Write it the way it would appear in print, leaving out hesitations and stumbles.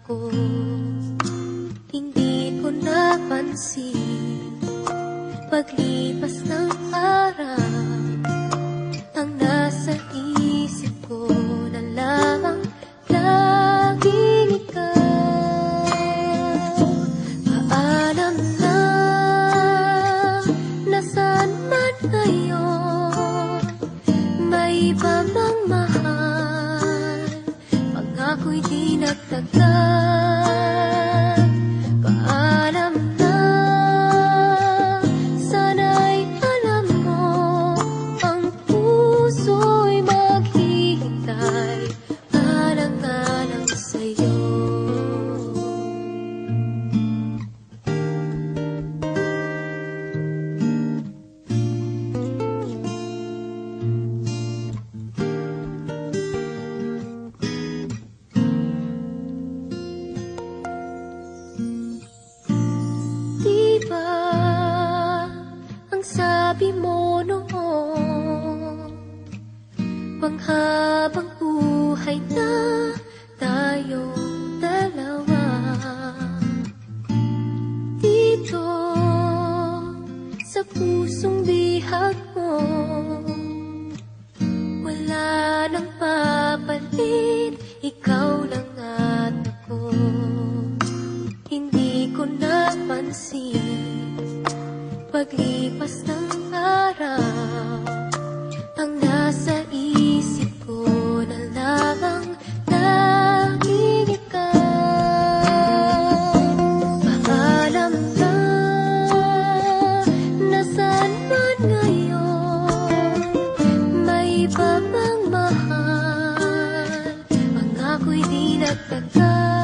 ako. Hindi ko napansin paglipas ng araw, ang nasa isip ko na lamang laging ikaw. Paalam na, nasaan man ngayon, may iba mang mahal, pag-ako'y di nagtagal. Paalam na, sana'y alam mo, ang puso'y maghihintay, alang-alang sa'yo. Diba ang sabi mo noon, panghabang buhay na tayong dalawa. Dito sa pusong bihag mo, wala nang papalit, ikaw lang at ako. Hindi ko napansin paglipas ng araw, ang nasa isip ko na lamang laging ikaw. Paalam na, nasaan man ngayon, may iba mang mahal, pang ako'y di nagtagal.